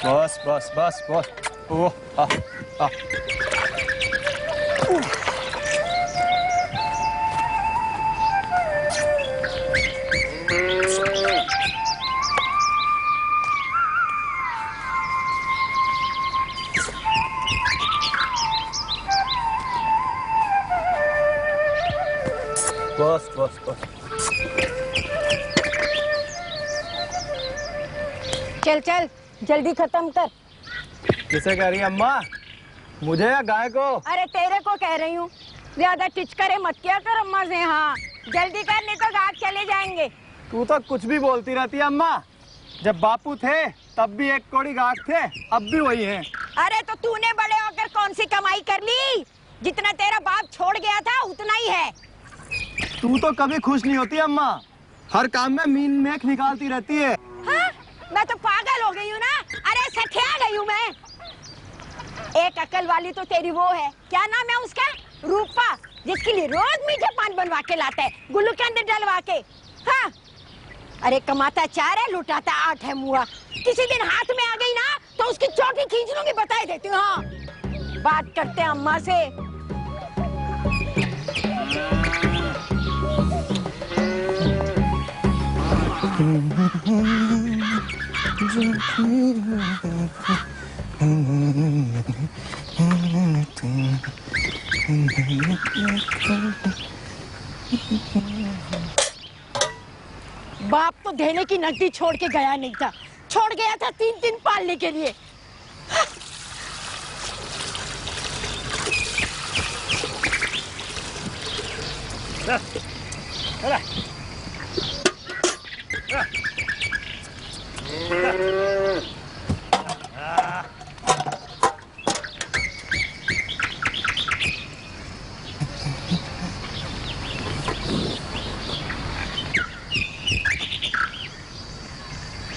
बस बस बस बस। ओह आ, आ। बस बस बस। चल चल जल्दी खत्म कर। किसे कह रही है अम्मा, मुझे या गाय को? अरे तेरे को कह रही हूँ, ज्यादा टिचकरे मत किया कर अम्मा से। हाँ जल्दी कर नहीं तो गाँव चले जाएंगे। तू तो कुछ भी बोलती रहती है अम्मा। जब बापू थे तब भी एक कोड़ी गाँठ थे, अब भी वही है। अरे तो तूने बड़े होकर कौन सी कमाई कर ली? जितना तेरा बाप छोड़ गया था उतना ही है। तू तो कभी खुश नहीं होती अम्मा, हर काम में मीन मेख निकालती रहती है। हाँ? मैं तो पागल हो गई हूँ ना। अरे सठिया गई हूँ मैं। एक अकल वाली तो तेरी वो है, क्या नाम है उसका, रूपा, जिसके लिए रोज मीठे पान बनवा के लाता है, गुलकंद डलवा के। हाँ अरे कमाता 4 है, लुटाता 8 है मुआ। किसी दिन हाथ में आ गई ना तो उसकी चोटी खींच लूंगी, बता देती हूँ। हाँ बात करते हैं अम्मा से। बाप तो देने की नकदी छोड़ के गया नहीं था, छोड़ गया था 3 पालने के लिए।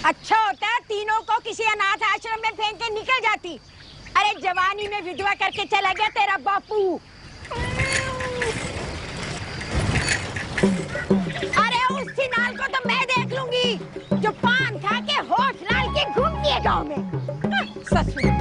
अच्छा होता है तीनों को किसी अनाथ आश्रम में फेंक के निकल जाती। अरे जवानी में विधवा करके चला गया तेरा बापू। अरे उस सिनाल को तो मैं देख लूंगी जो पान खा के होठ लाल के घूमती है गांव में। ससुर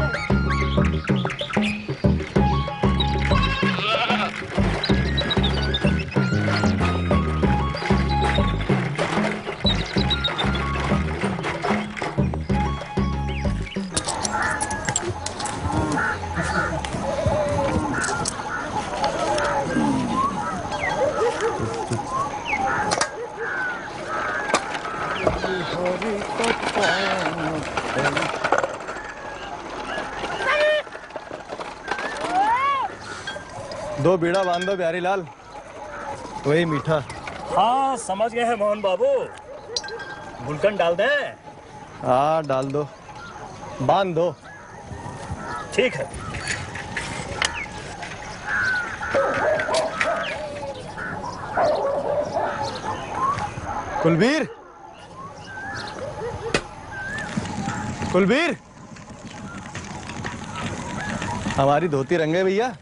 दो बीड़ा बांध दो प्यारी लाल, वही मीठा। हाँ समझ गए हैं मोहन बाबू, गुलकंद डाल दें? हाँ डाल दो, बांध दो। ठीक है। कुलबीर, कुलबीर, हमारी धोती रंगे भैया।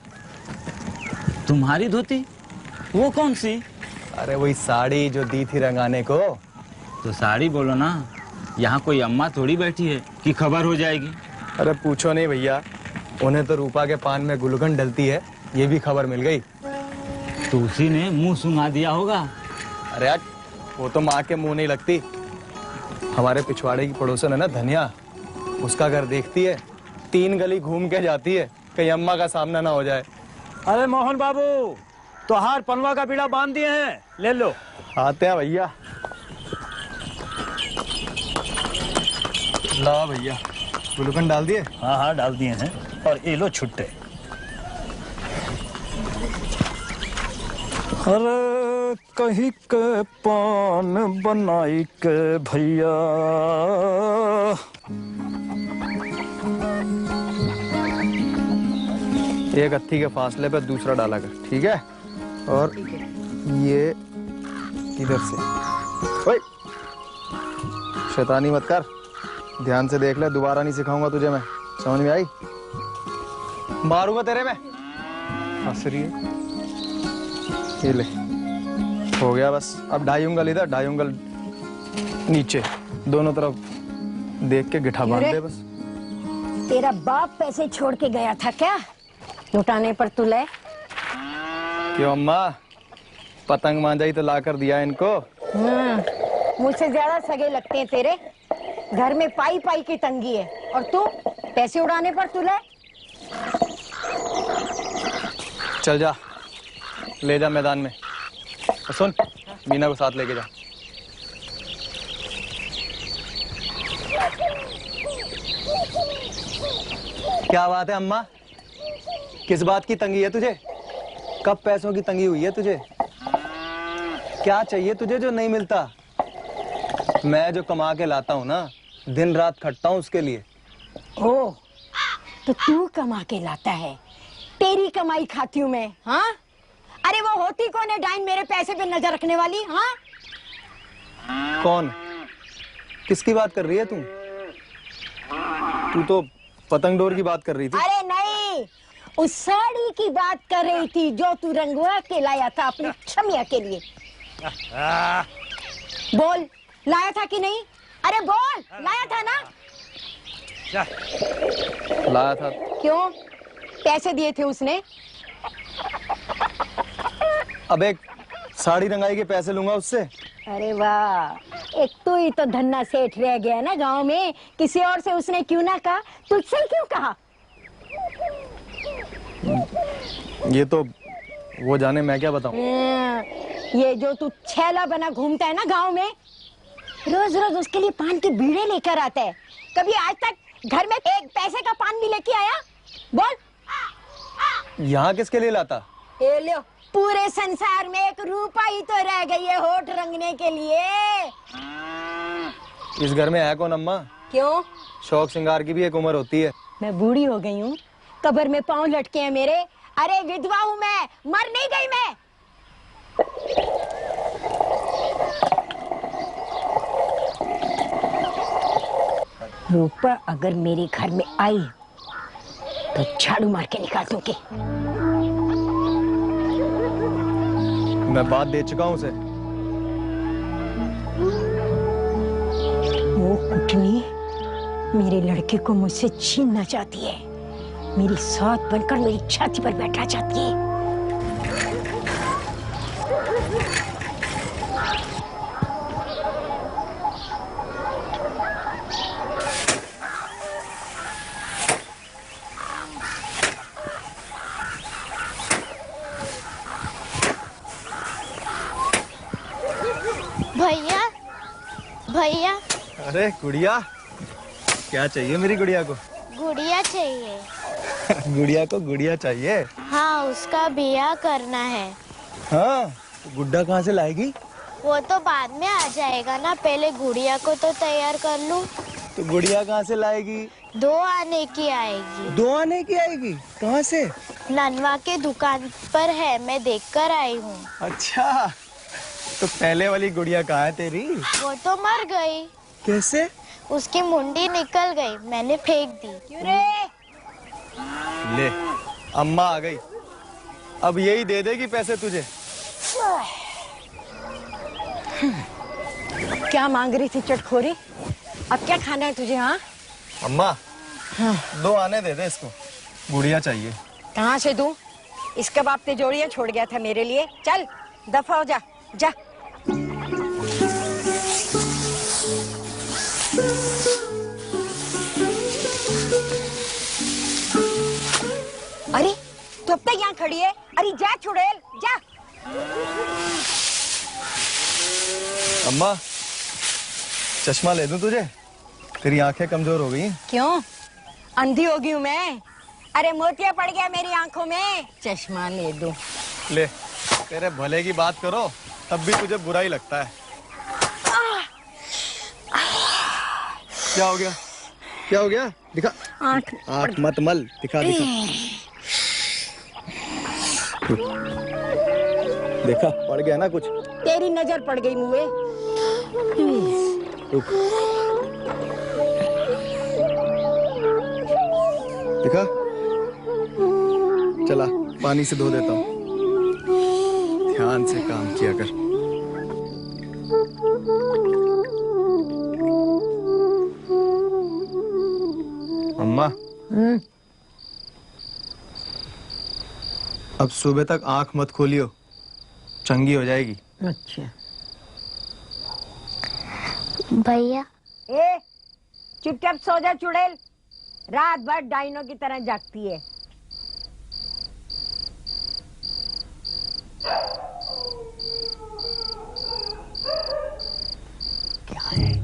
तुम्हारी धोती? वो कौन सी? अरे वही साड़ी जो दी थी रंगाने को। तो साड़ी बोलो ना, यहाँ कोई अम्मा थोड़ी बैठी है कि खबर हो जाएगी। अरे पूछो नहीं भैया, उन्हें तो रूपा के पान में गुलकंद डलती है, ये भी खबर मिल गई। तो उसी ने मुंह सुंघा दिया होगा। अरे यार वो तो माँ के मुंह नहीं लगती। हमारे पिछवाड़े की पड़ोसन है ना धनिया, उसका घर देखती है, 3 गली घूम के जाती है, कहीं अम्मा का सामना ना हो जाए। अरे मोहन बाबू, तो हार पनवा का बीड़ा बांध दिए हैं, ले लो। आते हैं भैया। ला भैया, गुलकंद डाल दिए? हाँ हाँ डाल दिए हैं, और ये लो छुट्टे। अरे कहीं के पान बनाई के भैया, एक हत्थी के फासले पे दूसरा डाला कर, ठीक है? और ये इधर से। ओए, शैतानी मत कर, ध्यान से देख ले, दोबारा नहीं सिखाऊंगा तुझे मैं, समझ में आई? मारूंगा तेरे में। हंस रही है, ये ले, हो गया बस। अब 2.5 उंगल इधर, 2.5 उंगल नीचे, दोनों तरफ देख के गिठा बांध दे बस। तेरा बाप पैसे छोड़ के गया था क्या लुटाने पर तू ले? क्यों अम्मा, पतंग मांझा ही तो ला कर दिया इनको। मुझसे ज्यादा सगे लगते हैं तेरे। घर में पाई पाई की तंगी है और तू पैसे उड़ाने पर तू ले। चल जा, ले जा मैदान में। और सुन, मीना को साथ लेके जा। क्या बात है अम्मा, किस बात की तंगी है तुझे? कब पैसों की तंगी हुई है तुझे? क्या चाहिए तुझे जो नहीं मिलता? मैं जो कमा के लाता हूँ ना, दिन रात खटता हूँ उसके लिए। ओ, तो तू कमा के लाता है, तेरी कमाई खाती हूँ मैं। हाँ, अरे वो होती कौन है डाइन मेरे पैसे पे नजर रखने वाली? हाँ, कौन? किसकी बात कर रही है तू? तू तो पतंग डोर की बात कर रही थी। अरे नहीं, उस साड़ी की बात कर रही थी जो तू रंगवा के लाया था अपनी छमिया के लिए। बोल, लाया था कि नहीं? अरे बोल, लाया था ना? लाया था। क्यों? पैसे दिए थे उसने? अब एक साड़ी रंगाई के पैसे लूंगा उससे। अरे वाह, एक तो ही तो धन्ना सेठ रह गया ना गांव में। किसी और से उसने क्यों ना कहा, तुझसे क्यों कहा? ये तो वो जाने, मैं क्या बताऊं। ये जो तू छैला बना घूमता है ना गांव में, रोज रोज उसके लिए पान के बीड़े लेकर आता है। कभी आज तक घर में एक पैसे का पान भी लेके आया? बोल। यहाँ किसके लिए लाता? ये लो, पूरे संसार में एक रूपा ही तो रह गई है होठ रंगने के लिए। इस घर में है कौन अम्मा? क्यों? शौक श्रृंगार की भी एक उम्र होती है। मैं बूढ़ी हो गई हूँ, कब्र में पांव लटके हैं मेरे। अरे विधवा हूँ मैं, मर नहीं गई मैं। रूपा अगर मेरे घर में आई तो झाड़ू मार के निकाल दूंगी। मैं बात दे चुका हूँ उसे। वो कुटनी मेरे लड़के को मुझसे छीनना चाहती है, मेरी साथ बनकर मेरी छाती पर बैठना चाहती है। भैया, भैया, अरे गुड़िया, क्या चाहिए मेरी गुड़िया को? गुड़िया चाहिए। गुड़िया को गुड़िया चाहिए? हाँ, उसका ब्याह करना है। हाँ, गुड्डा कहाँ से लाएगी? वो तो बाद में आ जाएगा ना, पहले गुड़िया को तो तैयार कर लूं। तो गुड़िया कहाँ से लाएगी? 2 आने की आएगी। 2 आने की आएगी? कहाँ से? ननवा के दुकान पर है, मैं देख कर आई हूँ। अच्छा, तो पहले वाली गुड़िया कहाँ है तेरी? वो तो मर गई। कैसे? उसकी मुंडी निकल गई, मैंने फेंक दी। क्यों रे? ले, अम्मा आ गई, अब यही दे देगी पैसे तुझे। क्या मांग रही थी चटखोरी? अब क्या खाना है तुझे? हाँ, अम्मा, 2 आने दे दे इसको, गुड़िया चाहिए। कहाँ से दूं? इसका बाप तिजोरियां छोड़ गया था मेरे लिए। चल दफा हो जा, जा। अरे तो अब तक यहाँ खड़ी है? अरे जा चुड़ैल, जा। अम्मा, चश्मा ले दूं तुझे? तेरी आंखें कमजोर हो गई। क्यों? अंधी हो गई हूँ मैं? अरे मोतिया पड़ गया मेरी आंखों में, चश्मा ले दूं। ले, तेरे भले की बात करो तब भी तुझे बुरा ही लगता है। क्या हो गया? क्या हो गया? दिखा। आंख मत मल, दिखा दिखा। देखा, पड़ गया ना कुछ? तेरी नजर पड़ गई मुझे। रुक। दिखा, चला पानी से धो देता हूँ। ध्यान से काम किया कर। अम्मा, अब सुबह तक आंख मत खोलियो, चंगी हो जाएगी। अच्छा भैया ए चुपचाप सो जा चुड़ैल, रात भर डाइनो की तरह जागती है। क्या है?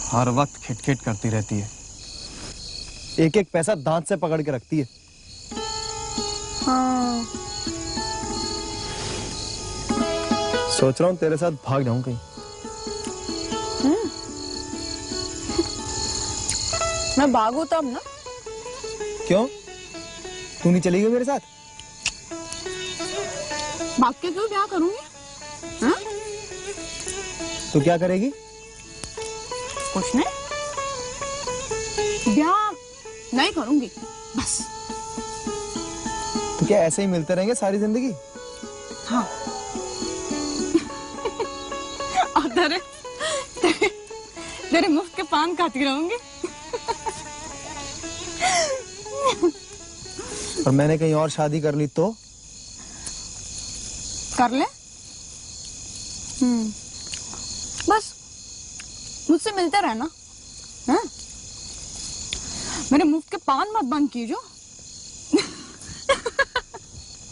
हर वक्त खिटखिट करती रहती है, एक एक पैसा दांत से पकड़ के रखती है। हाँ। सोच रहा हूँ तेरे साथ भाग जाऊं कहीं। मैं भागू तब ना। क्यों? तू नहीं चलेगी मेरे साथ? भाग के क्यों क्या करूंगी? हाँ? तो क्या करेगी? कुछ नहीं, ब्याह नहीं करूंगी बस। तो क्या ऐसे ही मिलते रहेंगे सारी जिंदगी? हाँ। और तेरे मुफ्त के पान खाती रहूंगी। और मैंने कहीं और शादी कर ली तो? कर ले। बस मुझसे मिलते रहना। हाँ? मेरे मुफ्त के पान मत बंद कीजिए।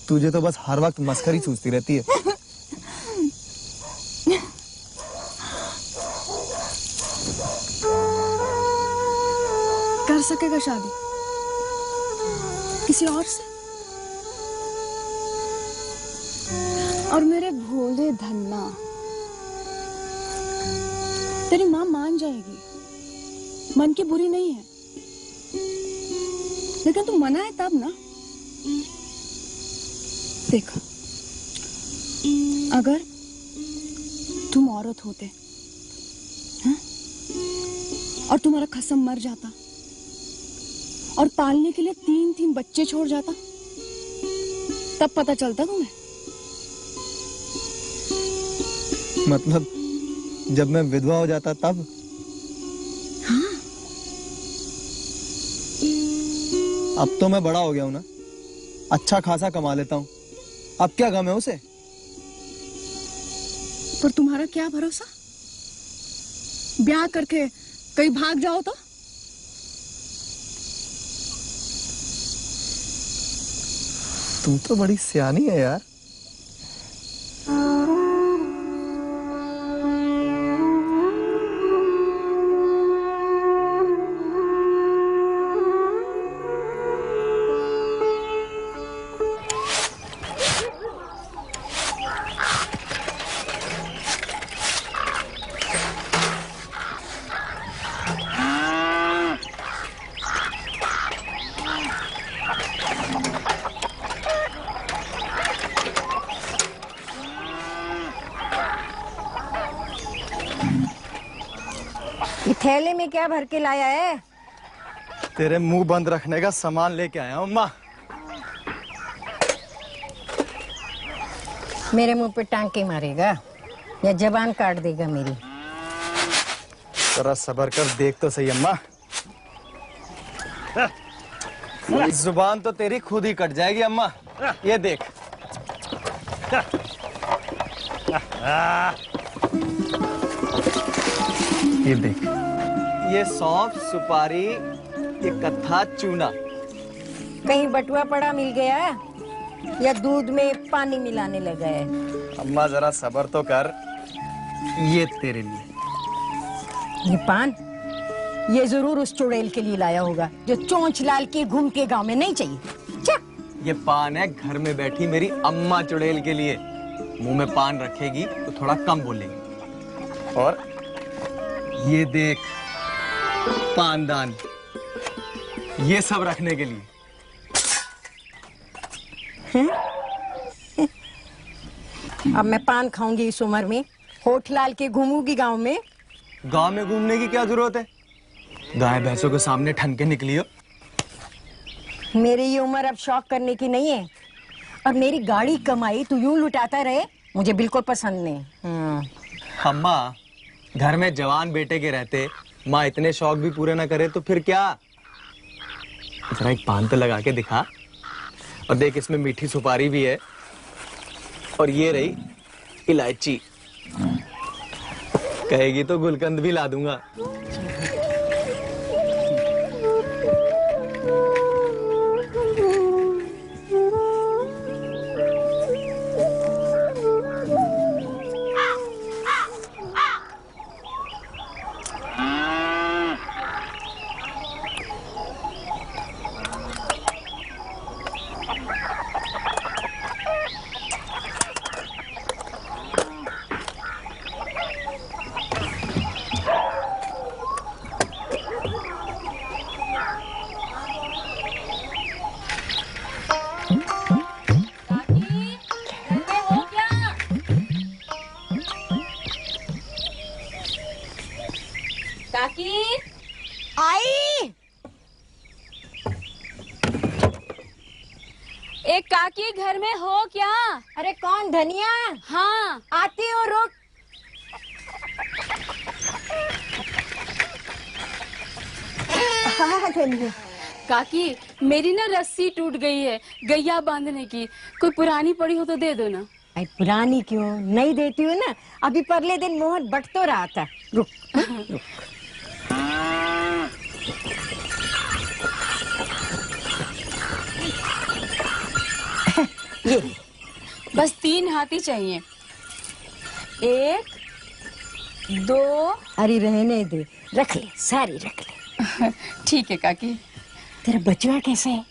तुझे तो बस हर वक्त मस्करी सूझती रहती है। कर सकेगा शादी किसी और से? और मेरे भोले धन्ना, तेरी माँ मान जाएगी, मन की बुरी नहीं है, लेकिन तू मना है तब ना। देखो, अगर तुम औरत होते, हाँ? और तुम्हारा खसम मर जाता और पालने के लिए 3-3 बच्चे छोड़ जाता, तब पता चलता तुम्हें। मतलब जब मैं विधवा हो जाता तब? हाँ। अब तो मैं बड़ा हो गया हूं ना, अच्छा खासा कमा लेता हूं, अब क्या गम है उसे? पर तुम्हारा क्या भरोसा, ब्याह करके कहीं भाग जाओ तो? तू तो बड़ी सियानी है यार। थैले में क्या भर के लाया है? तेरे मुंह बंद रखने का सामान लेके आया हूं अम्मा। मेरे मुंह पे टांके मारेगा या जबान काट देगा मेरी? जरा सब्र कर, देख तो सही अम्मा। जुबान तो तेरी खुद ही कट जाएगी अम्मा, ये देख। ये देख, ये सौंफ, सुपारी, ये कत्था, चूना। कहीं बटुआ पड़ा मिल गया या दूध में पानी मिलाने लगा है? अम्मा जरा सब्र तो कर, ये तेरे लिए। ये पान ये जरूर उस चुड़ैल के लिए लाया होगा जो चोंच लाल के घूम के गांव में नहीं चाहिए। चल। ये पान है घर में बैठी मेरी अम्मा चुड़ैल के लिए। मुंह में पान रखेगी तो थोड़ा कम बोलेगी। और ये देख पानदान, ये सब रखने के लिए। अब मैं पान खाऊंगी इस उम्र में, होठ लाल के घूमूंगी गांव में। गांव में घूमने की क्या जरूरत है? गाय भैंसों के सामने ठन के निकली हो। मेरी ये उम्र अब शौक करने की नहीं है। और मेरी गाड़ी कमाई तू यूं लुटाता रहे, मुझे बिल्कुल पसंद नहीं। अम्मा, घर में जवान बेटे के रहते माँ इतने शौक भी पूरे ना करे तो फिर क्या? जरा एक पान तो लगा के दिखा। और देख, इसमें मीठी सुपारी भी है और ये रही इलायची। कहेगी तो गुलकंद भी ला दूंगा। काकी आई। एक काकी घर में हो क्या? अरे कौन? धनिया? हाँ आती हो, रुक। हाँ धनिया। काकी, मेरी ना रस्सी टूट गई है गैया बांधने की, कोई पुरानी पड़ी हो तो दे दो ना। अरे पुरानी क्यों, नहीं देती हूँ ना। अभी परले दिन मोहन बट तो रहा था। रुक, रुक। ये बस 3 हाथी चाहिए। 1 2। अरे रहने दे, रख ले, सारी रख ले। ठीक है काकी। तेरा बचवा कैसे है?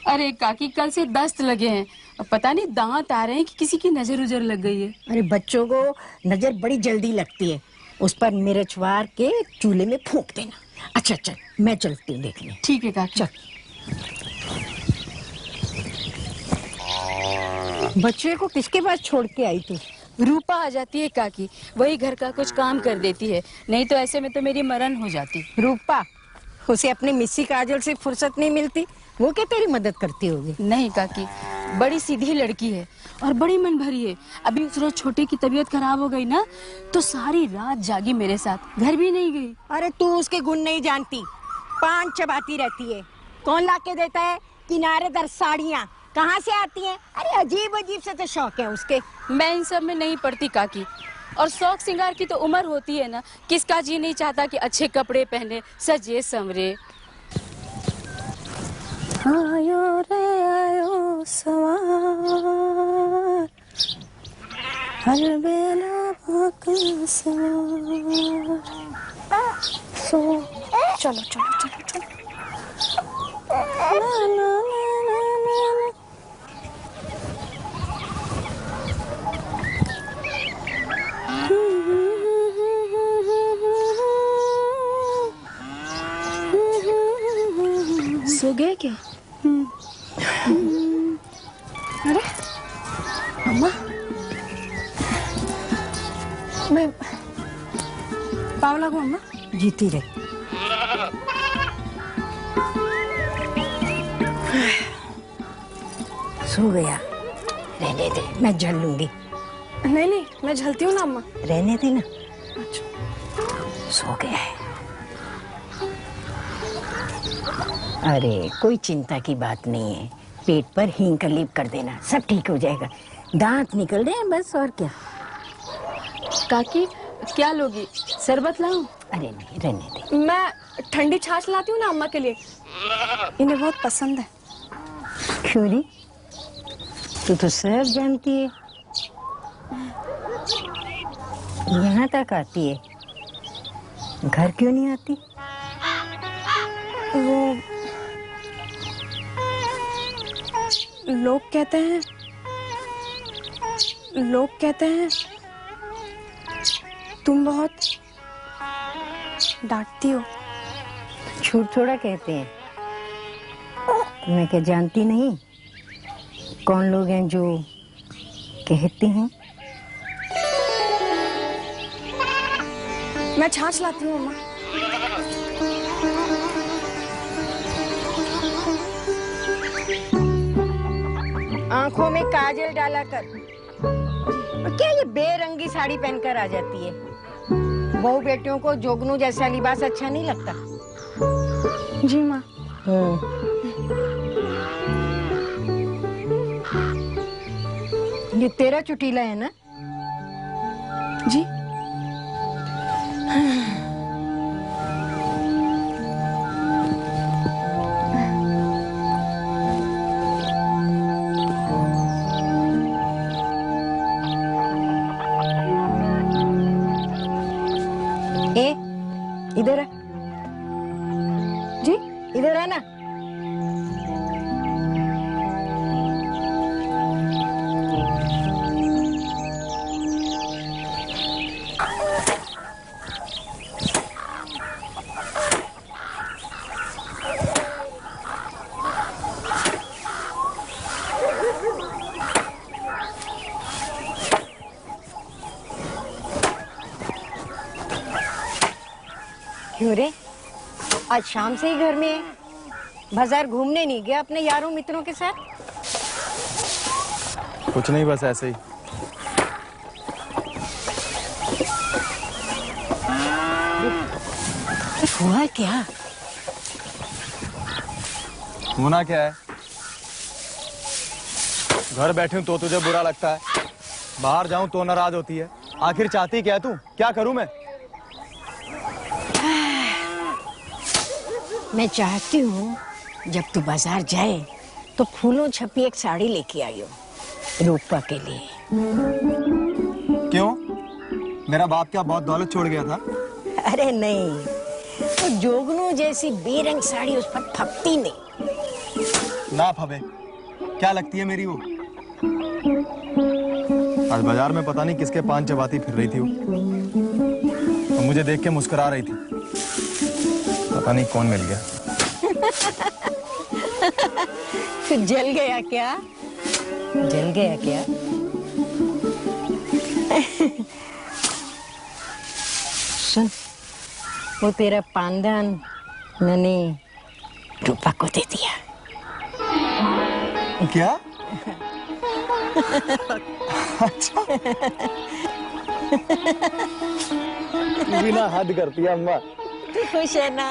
अरे काकी, कल से दस्त लगे हैं, पता नहीं दांत आ रहे हैं कि किसी की नजर उजर लग गई है। अरे बच्चों को नजर बड़ी जल्दी लगती है, उस पर मिर्च वार के चूल्हे में फूंक देना। अच्छा चल, मैं चलती हूँ देखने। ठीक है काकी। चल। बच्चे को किसके पास छोड़ के आई तू? रूपा आ जाती है काकी, वही घर का कुछ काम कर देती है, नहीं तो ऐसे में तो मेरी मरण हो जाती। रूपा? उसे अपनी मिस्सी काजल से फुर्सत नहीं मिलती, वो क्या तेरी मदद करती होगी? नहीं काकी, बड़ी सीधी लड़की है और बड़ी मन भरी है। अभी उस रोज छोटे की तबीयत खराब हो गई ना, तो सारी रात जागी मेरे साथ, घर भी नहीं गई। अरे तू उसके गुण नहीं जानती, पान चबाती रहती है। कौन ला के देता है किनारेदार साड़ियाँ? कहाँ से आती हैं? अरे अजीब अजीब से तो शौक है उसके। मैं इन सब में नहीं पड़ती काकी, और शौक सिंगार की तो उम्र होती है ना, किसका जी नहीं चाहता कि अच्छे कपड़े पहने, सजे संवरे। आयो रे आयो सवार, हर बेला भाग सवार। सो चलो चलो चलो चलो। ना, ना, ना, ना, ना, ना। सो गए क्या? अरे अम्मा, मैं पाव लागू अम्मा? जीती रहे। सो गया, रहने दे, मैं झल लूंगी। नहीं नहीं, मैं झलती हूँ ना अम्मा। रहने दे ना। अच्छा। सो गया है। अरे कोई चिंता की बात नहीं है, पेट पर हींग का लेप कर देना, सब ठीक हो जाएगा। दांत निकल रहे हैं बस, और क्या। काकी क्या लोगी, शरबत लाऊं? अरे नहीं, रहने दे। मैं ठंडी छाछ लाती हूँ ना अम्मा के लिए, इन्हें बहुत पसंद है। क्यों नहीं, तू तो सब जानती है। यहाँ तक आती है, घर क्यों नहीं आती? वो लोग कहते हैं तुम बहुत डांटती हो। झूठ थोड़ा कहते हैं। मैं क्या जानती नहीं कौन लोग हैं जो कहते हैं। मैं छाछ लाती हूँ अम्मा। आंखों में काजल डाला कर। और क्या ये बेरंगी साड़ी पहनकर आ जाती है? बहू बेटियों को जोगनू जैसा लिबास अच्छा नहीं लगता। जी माँ। ये तेरा चुटीला है ना? जी। इधर है। जी। इधर है ना? क्यों रे? आज शाम से ही घर में है? बाजार घूमने नहीं गया अपने यारों मित्रों के साथ? कुछ नहीं, बस ऐसे ही। हुआ क्या? होना क्या है? घर बैठे हूं तो तुझे बुरा लगता है, बाहर जाऊं तो नाराज होती है। आखिर चाहती क्या है तू? क्या करूं मैं? मैं चाहती हूँ जब तू बाजार जाए तो फूलों छपी एक साड़ी लेके आई हो रूपा के लिए। क्यों? मेरा बाप क्या बहुत दौलत छोड़ गया था? अरे नहीं, वो जोगनू जैसी बेरंग साड़ी उस पर फपती नहीं। ना फबे, क्या लगती है मेरी वो? आज बाजार में पता नहीं किसके पान चबाती फिर रही थी वो, और मुझे देख के मुस्कुरा रही थी। पता नहीं कौन मिल गया। तो जल गया क्या? जल गया क्या? सुन, वो तेरा पानदान मैंने रूपा को दे दिया। क्या? अच्छा। तू भी ना हद करती है अम्मा। खुश है ना?